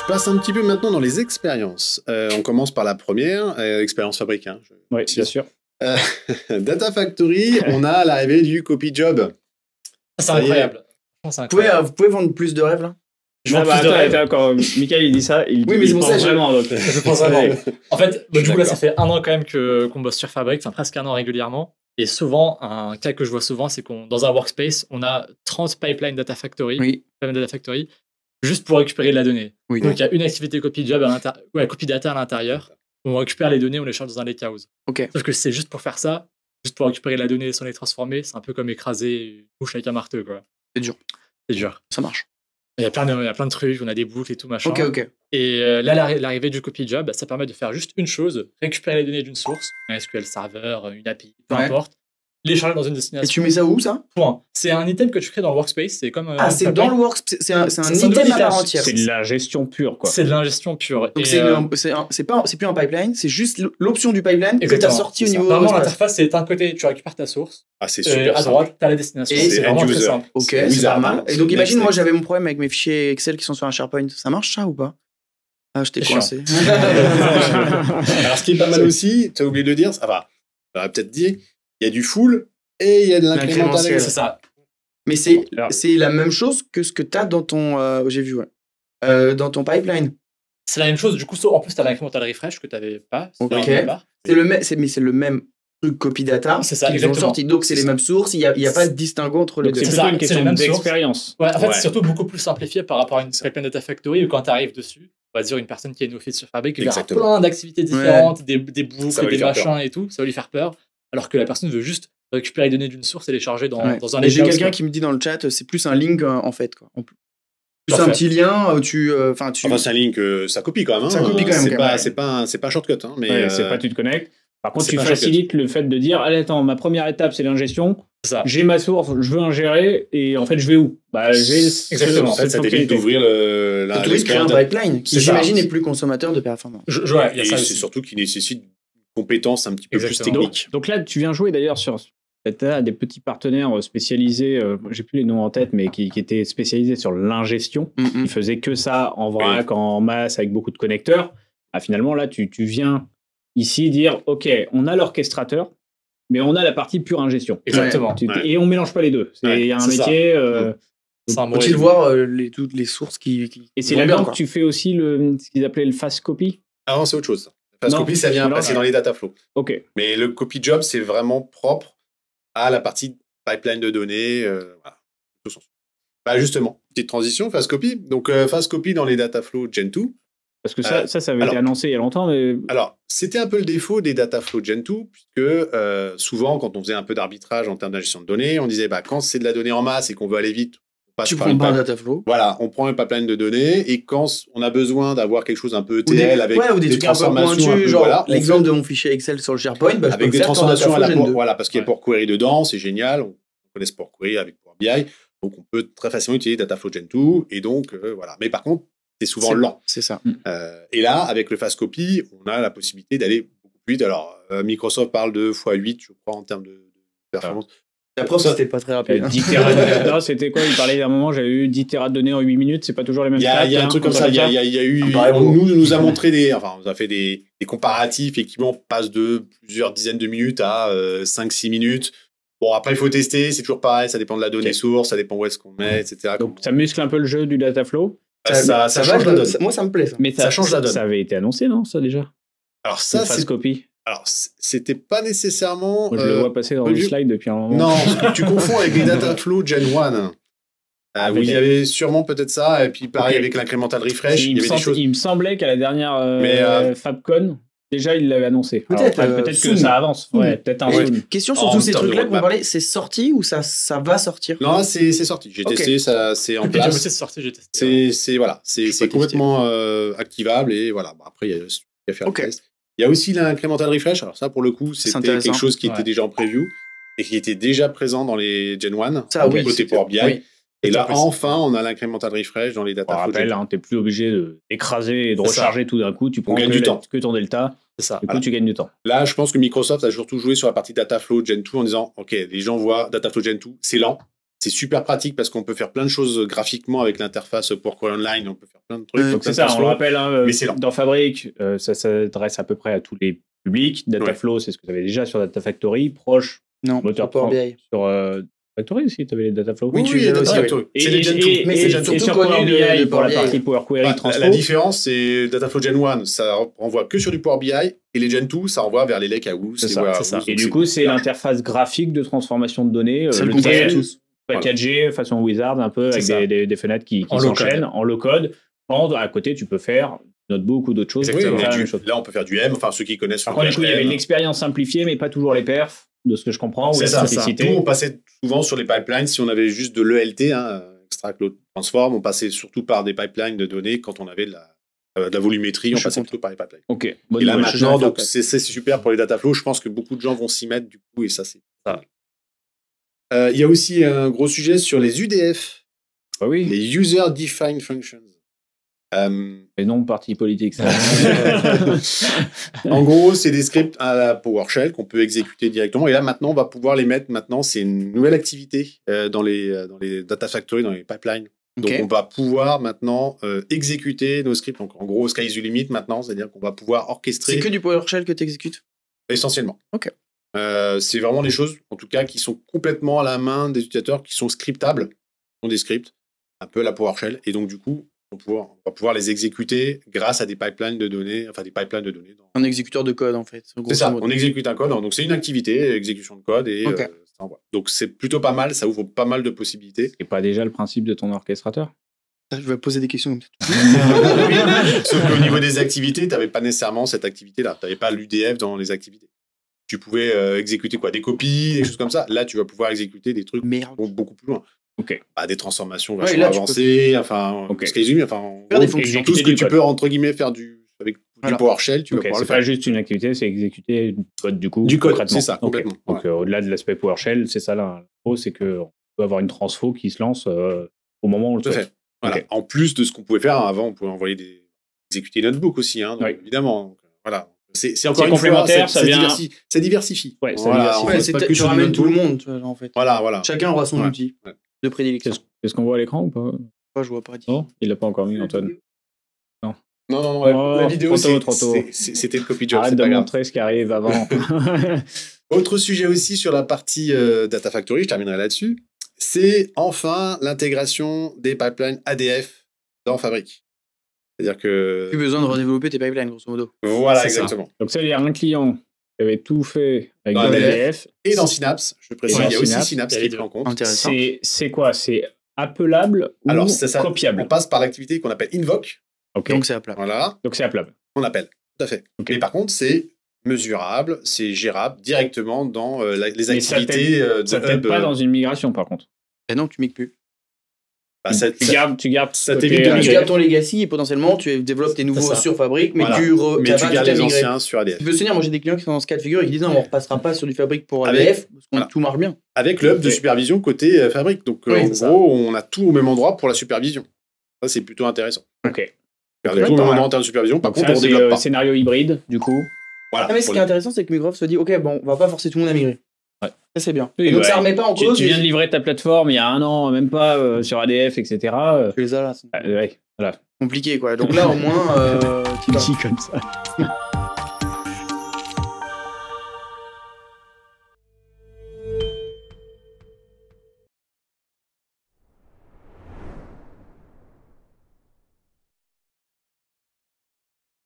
passe un petit peu maintenant dans les expériences. On commence par la première, expérience fabrique. Hein, oui, bien sûr. Data Factory, on a l'arrivée du copy job. C'est incroyable. Vous pouvez vendre plus de rêves là? Quand Michael il dit ça, il oui, mais c'est pour ça vraiment. Donc... je pense vraiment. En fait, du coup là, ça fait 1 an quand même qu'on bosse sur Fabric, enfin presque 1 an régulièrement. Et souvent, un cas que je vois souvent, c'est qu'on dans un workspace, on a 30 pipelines Data Factory, juste pour récupérer de la donnée. Oui, donc il y a une activité copy job copy data à l'intérieur. On récupère les données, on les charge dans un lakehouse. Sauf que c'est juste pour faire ça, juste pour récupérer la donnée et s'en les transformer, c'est un peu comme écraser une mouche avec un marteau, quoi. C'est dur. C'est dur. Ça marche. Il y a plein de trucs, on a des boucles et tout, machin. Ok. Et là, l'arrivée du copy job, ça permet de faire juste une chose, récupérer les données d'une source, un SQL Server, une API, peu importe, les charger dans une destination. Et tu mets ça où, ça? Point. C'est un item que tu crées dans le workspace. C'est comme. C'est dans le workspace. C'est un item à part entière. C'est de la gestion pure, quoi. C'est de la gestion pure. Donc c'est plus un pipeline, c'est juste l'option du pipeline que tu as sorti au niveau. Vraiment, l'interface, c'est d'un côté, tu récupères ta source. Ah, c'est super. À droite, tu as la destination. Et c'est vraiment très simple. Ok, c'est pas mal. Et donc, imagine, moi, j'avais mon problème avec mes fichiers Excel qui sont sur un SharePoint. Ça marche, ça, ou pas? Ah, je t'ai coincé. Alors, ce qui est pas mal aussi, tu as oublié de dire, ça va. On va peut-être dire, il y a du full. Et il y a de l'incrémental, c'est ça. Mais c'est la même chose que ce que tu as dans ton... j'ai vu, dans ton pipeline. C'est la même chose. Du coup, en plus, tu as l'incrémental refresh que tu n'avais pas. Ok. C'est le même truc copy data qu'ils ont sorti. Donc, c'est les mêmes sources. Il n'y a pas de distinguo entre les deux. C'est plutôt une question d'expérience. Ouais, en fait, c'est surtout beaucoup plus simplifié par rapport à une pipeline Data Factory où quand tu arrives dessus, on va dire une personne qui a une office sur Fabric, qui va avoir plein d'activités différentes, des boucles, des machins et tout. Ça va lui faire peur. Alors que la personne veut juste récupérer les données d'une source et les charger dans un lakehouse. J'ai quelqu'un qui me dit dans le chat, c'est plus un link en fait. Quoi. C'est un petit lien, Enfin, c'est un link, ça copie quand même. Ça copie quand même. C'est pas un shortcut. Hein, mais c'est pas tu te connectes. Par contre, tu facilites le fait de dire, allez, attends, ma première étape, c'est l'ingestion. J'ai ma source, je veux ingérer, et en fait, je vais où? Exactement. En fait, ça t'évite d'ouvrir créer un pipeline qui, j'imagine, est plus consommateur de performance. Et c'est surtout qui nécessite compétences un petit peu plus techniques. Donc là, tu viens jouer d'ailleurs sur des petits partenaires spécialisés, j'ai plus les noms en tête, mais qui étaient spécialisés sur l'ingestion. Ils faisaient que ça en vrac, en masse, avec beaucoup de connecteurs. Finalement, là, tu viens ici dire, OK, on a l'orchestrateur, mais on a la partie pure ingestion. Exactement. Et on mélange pas les deux. Il y a un métier... Faut-il voir toutes les sources qui et c'est là-dedans que tu fais aussi ce qu'ils appelaient le fast copy? Ah non, c'est autre chose. Fast copy, ça vient passer dans les data flows. Ok. Mais le copy job, c'est vraiment propre à la partie pipeline de données. Voilà. Justement, petite transition, fast copy. Donc, fast copy dans les data flows Gen 2. Parce que ça avait été annoncé il y a longtemps. Mais... Alors, c'était un peu le défaut des data flows Gen 2, puisque souvent, quand on faisait un peu d'arbitrage en termes de gestion de données, on disait, quand c'est de la donnée en masse et qu'on veut aller vite, tu prends pas un data flow. Voilà, on prend un pipeline de données et quand on a besoin d'avoir quelque chose un peu ETL avec des transformations un peu, genre l'exemple de mon fichier Excel sur le SharePoint, avec des transformations à la parce qu'il y a Power Query dedans, c'est génial. On connaît Power Query avec Power BI, donc on peut très facilement utiliser Dataflow Gen 2 et donc voilà. Mais par contre, c'est souvent lent. C'est ça. Et là, avec le fast copy, on a la possibilité d'aller beaucoup plus vite. Alors, Microsoft parle de x8, je crois, en termes de performance. La preuve, c'était pas très rapide. 10 Tera non, c'était quoi? Il parlait d'un moment, j'avais eu 10 Tera de données en 8 minutes, c'est pas toujours les mêmes stats. Il y a un truc comme ça. Il y a eu. On nous a montré on a fait des comparatifs et qui passent de plusieurs dizaines de minutes à 5-6 minutes. Bon, après, il faut tester, c'est toujours pareil, ça dépend de la donnée source, ça dépend où est-ce qu'on met, etc. Donc, ça muscle un peu le jeu du Dataflow. Ça change la donne. Moi, ça me plaît, ça. Mais ça change la donne. Ça avait été annoncé, non, ça déjà? Alors, ça, c'est. Copy. Alors, c'était pas nécessairement... Moi, je le vois passer dans le slide depuis un moment. Non, tu confonds avec les Dataflow Gen 1. Où il y avait sûrement peut-être ça, et puis pareil avec l'incrémental refresh. Il me semblait qu'à la dernière FabCon, déjà, il l'avait annoncé. Peut-être que ça avance. Ouais, peut-être un soon. Question sur tous ces trucs-là qu'on parlait, c'est sorti ou ça va sortir? Non, c'est sorti. J'ai testé, c'est en place. C'est sorti, j'ai testé. C'est complètement activable, et voilà. Après, il y a à faire le test. Il y a aussi l'incrémental refresh. Alors ça, pour le coup, c'était quelque chose qui était déjà en preview et qui était déjà présent dans les Gen 1, côté Power BI. Oui. Et là, enfin, on a l'incrémental refresh dans les data flows. Là, tu n'es plus obligé d'écraser et de recharger tout d'un coup. Tu prends que ton delta. C'est ça. Du coup, tu gagnes du temps. Là, je pense que Microsoft a surtout joué sur la partie Dataflow Gen 2 en disant, OK, les gens voient Dataflow Gen 2, c'est lent, C'est super pratique parce qu'on peut faire plein de choses graphiquement avec l'interface pour Query Online. On peut faire plein de trucs. Donc c'est ça, on le rappelle. Hein, dans Fabric, ça s'adresse à peu près à tous les publics. Dataflow, c'est ce que tu avais déjà sur Data Factory. Proche, moteur Power BI. Sur Factory aussi, tu avais les Dataflow. Oui, tu les Data Factory. C'est les Gen 2. Mais c'est surtout Power BI pour la partie Power Query Transfo. La différence, c'est Dataflow Gen 1, ça renvoie que sur du Power BI. Et les Gen 2, ça renvoie vers les Lakehouse. C'est ça. Et du coup, c'est l'interface graphique de transformation de données. C'est le TL, tous. Packagé façon Wizard, un peu, avec des fenêtres qui s'enchaînent en low-code. À côté, tu peux faire notebook ou d'autres choses. Là, on peut faire du M, enfin, ceux qui connaissent. Par contre, du coup, il y avait une expérience simplifiée, mais pas toujours les perfs, de ce que je comprends. C'est ça. Nous, on passait souvent sur les pipelines, si on avait juste de l'ELT, Extract, Load, Transform, on passait surtout par des pipelines de données quand on avait de la volumétrie, on passait plutôt par les pipelines. Ok. Et là, maintenant, donc, c'est super pour les Dataflow. Je pense que beaucoup de gens vont s'y mettre, du coup, et ça, c'est ça. Il y a aussi un gros sujet sur les UDF, les User Defined Functions. Et non parti politique, ça. En gros, c'est des scripts à la PowerShell qu'on peut exécuter directement. Et là, maintenant, on va pouvoir les mettre. Maintenant, c'est une nouvelle activité dans les Data Factory, dans les pipelines. Donc, on va pouvoir maintenant exécuter nos scripts. Donc, en gros, sky is the limit maintenant, c'est-à-dire qu'on va pouvoir orchestrer. C'est que du PowerShell que tu exécutes ? Essentiellement. Ok. C'est vraiment des choses, en tout cas, qui sont complètement à la main des utilisateurs, qui sont scriptables, qui sont des scripts, un peu à la PowerShell, et donc du coup, on va pouvoir les exécuter grâce à des pipelines de données, Un exécuteur de code, en fait. C'est ça, on exécute un code, donc c'est une activité, exécution de code, et ça envoie. Donc c'est plutôt pas mal, ça ouvre pas mal de possibilités. C'est pas déjà le principe de ton orchestrateur ? Je vais poser des questions comme ça. Sauf qu'au niveau des activités, tu n'avais pas nécessairement cette activité-là, tu n'avais pas l'UDF dans les activités. Tu pouvais exécuter des copies, des choses comme ça. Là, tu vas pouvoir exécuter des trucs beaucoup plus loin. Des transformations vachement avancées, faire des fonctions. Tout ce que tu peux, entre guillemets, faire avec du PowerShell, tu vas pouvoir le faire. C'est pas juste une activité, c'est exécuter du code, du coup. Du code, c'est ça, complètement. Donc, au-delà de l'aspect PowerShell, c'est ça là. C'est qu'on peut avoir une transfo qui se lance au moment où on le fait. Voilà. En plus de ce qu'on pouvait faire, avant, on pouvait envoyer exécuter notebook aussi, évidemment. Donc, voilà. C'est encore une complémentaire, fois, ça diversifie. Tu ramènes tout le monde, en fait. Voilà. Chacun aura son outil de prédilection. Est-ce qu'on voit à l'écran ou pas ? Je vois pas. Non, il l'a pas encore mis, Antoine. Non, la vidéo, trop tôt. C'était le copy job. Arrête de montrer ce qui arrive avant. Autre sujet aussi sur la partie Data Factory, je terminerai là-dessus, c'est enfin l'intégration des pipelines ADF dans Fabric. C'est-à-dire que... Plus besoin de redévelopper tes pipelines, grosso modo. Voilà, exactement. Donc ça, il y a un client qui avait tout fait avec de l'ADF. Et dans Synapse, je précise, il y a aussi Synapse qui est en compte. Intéressant. C'est quoi ? C'est appelable ou copiable ? On passe par l'activité qu'on appelle invoke. Donc c'est appelable. Voilà. Donc c'est appelable. On appelle, tout à fait. Mais par contre, c'est mesurable, c'est gérable directement dans les activités de ça t'aide pas dans une migration, par contre. Non, tu migres plus. Tu gardes ça t'évite de tu gardes ton legacy et potentiellement tu développes tes nouveaux sur Fabric, mais tu gardes les anciens sur ADF. Tu peux se dire, moi j'ai des clients qui sont dans ce cas de figure et qui disent non, on ne repassera pas sur du Fabric pour ADF parce que tout marche bien. Avec le hub de supervision côté Fabric. Donc en gros, on a tout au même endroit pour la supervision. Ça, c'est plutôt intéressant. Ok. Tout au même endroit en termes de supervision. Par contre, on développe pas. Scénario hybride, du coup. Voilà. Mais ce qui est intéressant, c'est que Migrove se dit, ok, bon, on va pas forcer tout le monde à migrer. Ça, c'est bien. Oui, donc, ça remet pas en cause. Tu viens de livrer ta plateforme il y a un an, même pas sur ADF, etc. Tu les as là. Voilà. Compliqué, quoi. Donc là, au moins. Tu dis comme ça.